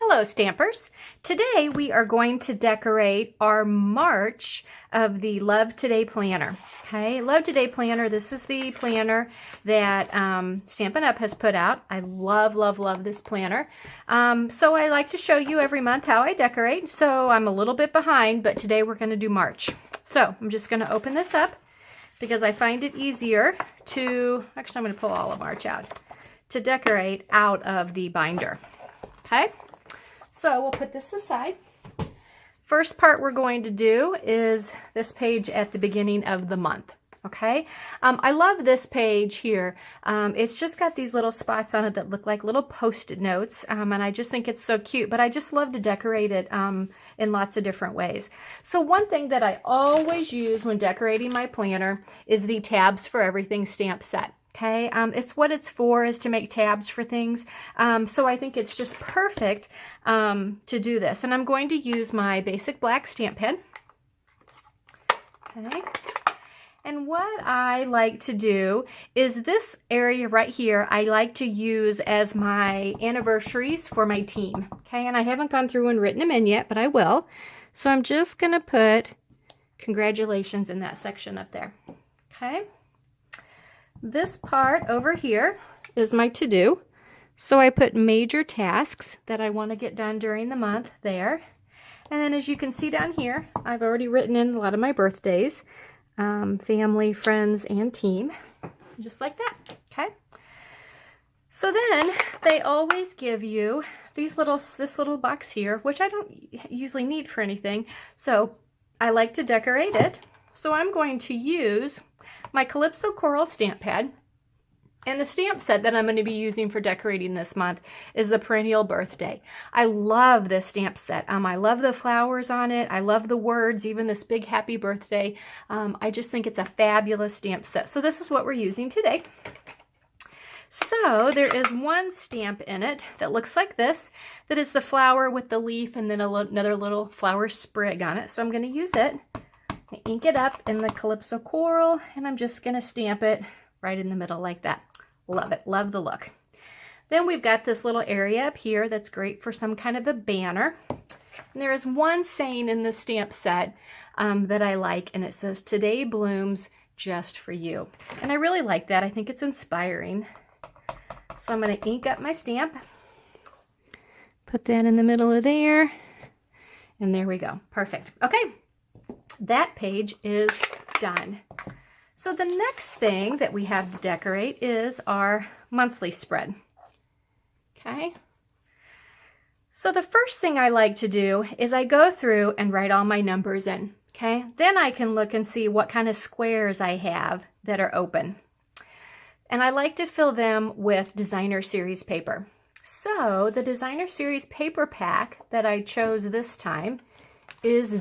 Hello Stampers! Today we are going to decorate our March of the Love Today planner. Okay, Love Today planner, this is the planner that Stampin' Up! Has put out. I love this planner. So I like to show you every month how I decorate. So I'm a little bit behind, but today we're going to do March. So I'm just going to open this up because I find it easier to, actually I'm going to pull all of March out, to decorate out of the binder. Okay? So we'll put this aside. First part we're going to do is this page at the beginning of the month. Okay, I love this page here. It's just got these little spots on it that look like little post-it notes, and I just think it's so cute, but I just love to decorate it in lots of different ways. So one thing that I always use when decorating my planner is the tabs for everything stamp set. Okay, it's what it's for, is to make tabs for things. So I think it's just perfect to do this. And I'm going to use my basic black stamp pen. Okay. And what I like to do is this area right here, I like to use as my anniversaries for my team. Okay, and I haven't gone through and written them in yet, but I will. So I'm just going to put congratulations in that section up there. Okay. This part over here is my to-do. So I put major tasks that I want to get done during the month there. And then as you can see down here, I've already written in a lot of my birthdays, family, friends, and team, just like that. Okay. So then they always give you this little box here, which I don't usually need for anything. So I like to decorate it. So I'm going to use my Calypso Coral stamp pad, and the stamp set that I'm going to be using for decorating this month is the Perennial Birthday. I love this stamp set. I love the flowers on it. I love the words, even this big happy birthday. I just think it's a fabulous stamp set. So this is what we're using today. So there is one stamp in it that looks like this, that is the flower with the leaf and then another little flower sprig on it. So I'm going to use it. I ink it up in the Calypso Coral, and I'm just going to stamp it right in the middle like that. Love it. Love the look. Then we've got this little area up here that's great for some kind of a banner. And there is one saying in the stamp set that I like, and it says, "Today blooms just for you." And I really like that. I think it's inspiring. So I'm going to ink up my stamp. Put that in the middle of there. And there we go. Perfect. Okay. That page is done. So the next thing that we have to decorate is our monthly spread. Okay. So the first thing I like to do is I go through and write all my numbers in. Okay. Then I can look and see what kind of squares I have that are open. And I like to fill them with Designer Series paper. So the Designer Series paper pack that I chose this time is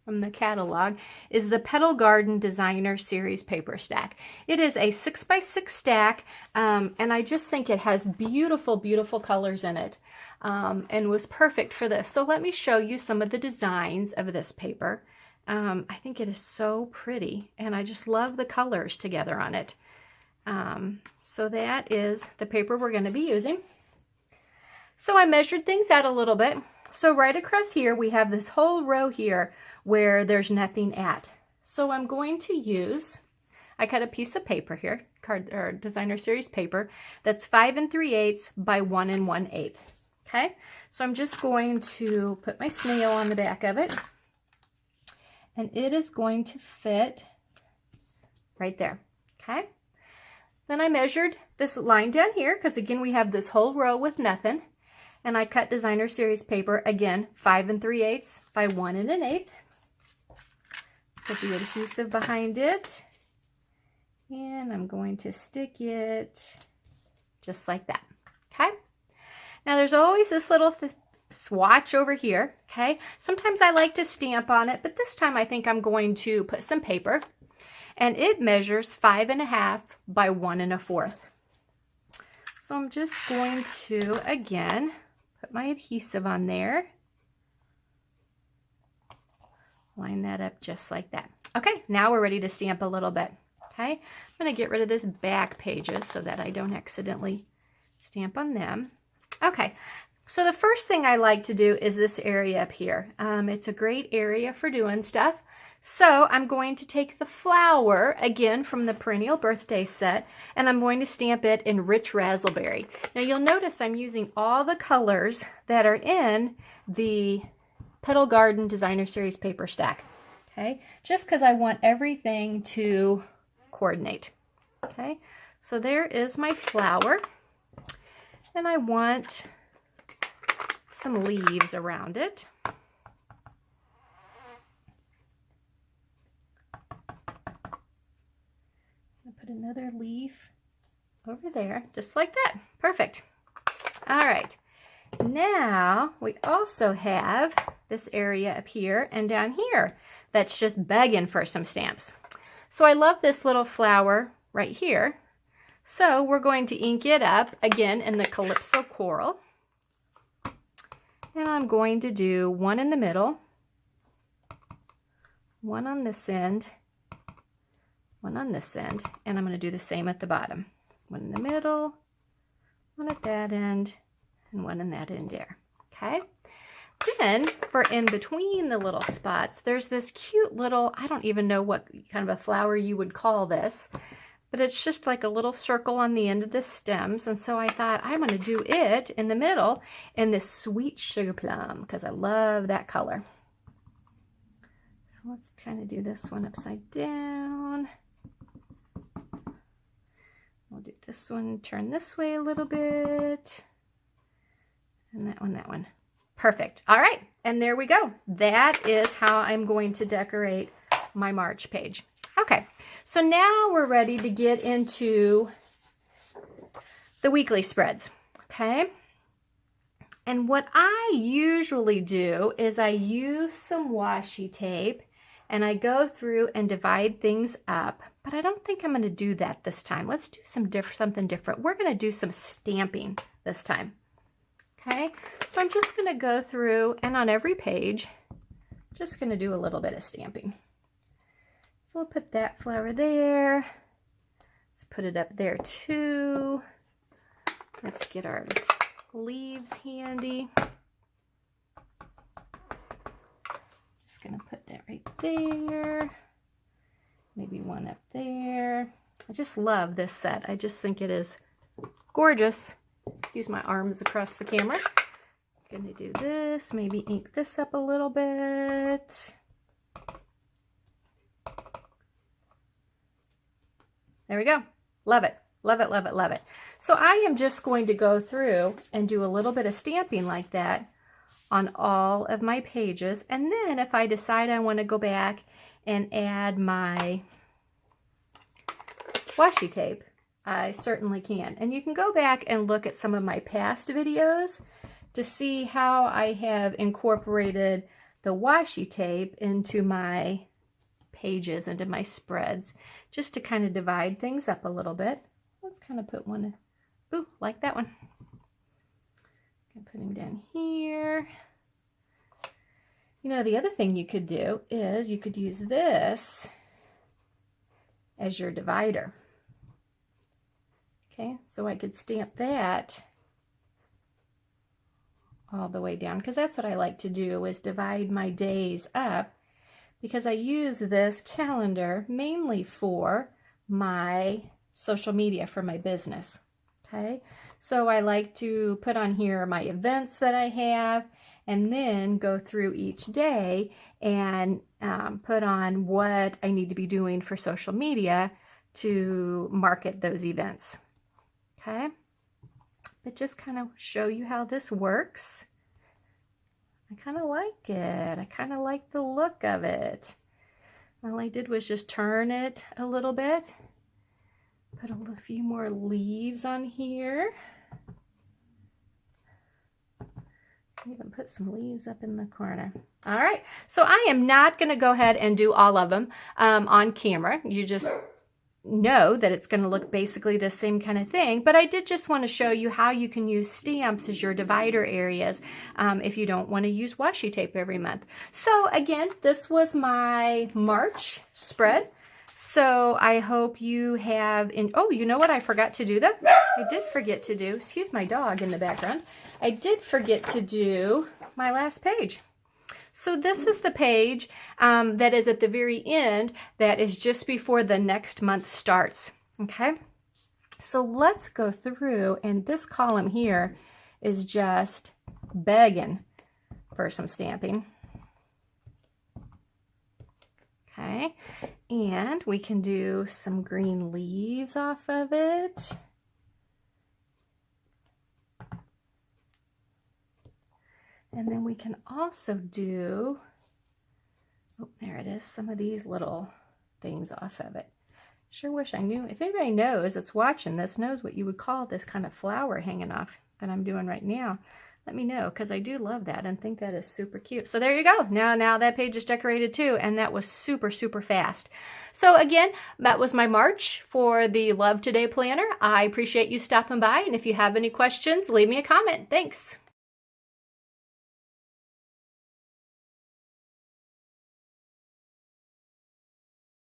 from the catalog, is the Petal Garden Designer Series paper stack. It is a 6x6 stack, and I just think it has beautiful, beautiful colors in it, and was perfect for this. So let me show you some of the designs of this paper. I think it is so pretty, and I just love the colors together on it. So that is the paper we're going to be using. So I measured things out a little bit. So right across here, we have this whole row here where there's nothing at. So I'm going to use, I cut a piece of paper here, Designer Series paper, that's 5 3/8 by 1 1/8. Okay, so I'm just going to put my snail on the back of it, and it is going to fit right there. Okay, then I measured this line down here, because again we have this whole row with nothing, and I cut Designer Series paper, again 5 3/8 by 1 1/8. Put the adhesive behind it, and I'm going to stick it just like that. Okay, now there's always this little swatch over here. Okay, sometimes I like to stamp on it, but this time I think I'm going to put some paper, and it measures 5 1/2 by 1 1/4. So I'm just going to again put my adhesive on there. Line that up just like that. Okay, now we're ready to stamp a little bit. Okay, I'm going to get rid of this back pages so that I don't accidentally stamp on them. Okay, So the first thing I like to do is this area up here. It's a great area for doing stuff. So I'm going to take the flower, again from the Perennial Birthday set, and I'm going to stamp it in Rich Razzleberry. Now you'll notice I'm using all the colors that are in the Petal Garden Designer Series paper stack, okay? Just because I want everything to coordinate, okay? So there is my flower, and I want some leaves around it. Put another leaf over there, just like that. Perfect. All right. Now we also have this area up here and down here that's just begging for some stamps. So I love this little flower right here. So we're going to ink it up again in the Calypso Coral. And I'm going to do one in the middle, one on this end, one on this end, and I'm going to do the same at the bottom. One in the middle, one at that end, and one in that end there. Okay? Then, for in between the little spots, there's this cute little, I don't even know what kind of a flower you would call this, but it's just like a little circle on the end of the stems, and so I thought I'm going to do it in the middle in this sweet sugar plum, because I love that color. So let's kind of do this one upside down. We'll do this one, turn this way a little bit, and that one. Perfect. All right, and there we go. That is how I'm going to decorate my March page. Okay, so now we're ready to get into the weekly spreads, okay? And what I usually do is I use some washi tape and I go through and divide things up, but I don't think I'm going to do that this time. Let's do something different. We're going to do some stamping this time. Okay, so I'm just going to go through and on every page, just going to do a little bit of stamping. So we'll put that flower there. Let's put it up there too. Let's get our leaves handy. Just going to put that right there. Maybe one up there. I just love this set. I just think it is gorgeous. Excuse my arms across the camera. Gonna do this, maybe ink this up a little bit. There we go. Love it. Love it, love it, love it. So I am just going to go through and do a little bit of stamping like that on all of my pages. And then if I decide I want to go back and add my washi tape, I certainly can. And you can go back and look at some of my past videos to see how I have incorporated the washi tape into my pages, into my spreads, just to kind of divide things up a little bit. Let's kind of put one, ooh, like that one. Put him down here. You know, the other thing you could do is you could use this as your divider. Okay, so I could stamp that all the way down, because that's what I like to do, is divide my days up, because I use this calendar mainly for my social media for my business. Okay, so I like to put on here my events that I have, and then go through each day and put on what I need to be doing for social media to market those events. Okay, but just kind of show you how this works. I kind of like it. I kind of like the look of it. All I did was just turn it a little bit. Put a few more leaves on here. Even put some leaves up in the corner. All right, so I am not going to go ahead and do all of them on camera. You just know that it's going to look basically the same kind of thing, but I did just want to show you how you can use stamps as your divider areas if you don't want to use washi tape every month. So again, this was my March spread. So I hope you have, oh, you know what I forgot to do though? I did forget to do, excuse my dog in the background. I did forget to do my last page. So this is the page that is at the very end, that is just before the next month starts, okay? So let's go through, and this column here is just begging for some stamping. Okay, and we can do some green leaves off of it. And then we can also do, oh, there it is, some of these little things off of it. Sure wish I knew, if anybody knows that's watching this, knows what you would call this kind of flower hanging off that I'm doing right now, let me know, because I do love that and think that is super cute. So there you go. Now that page is decorated too, and that was super, super fast. So again, that was my March for the Love Today planner. I appreciate you stopping by, and if you have any questions, leave me a comment. Thanks.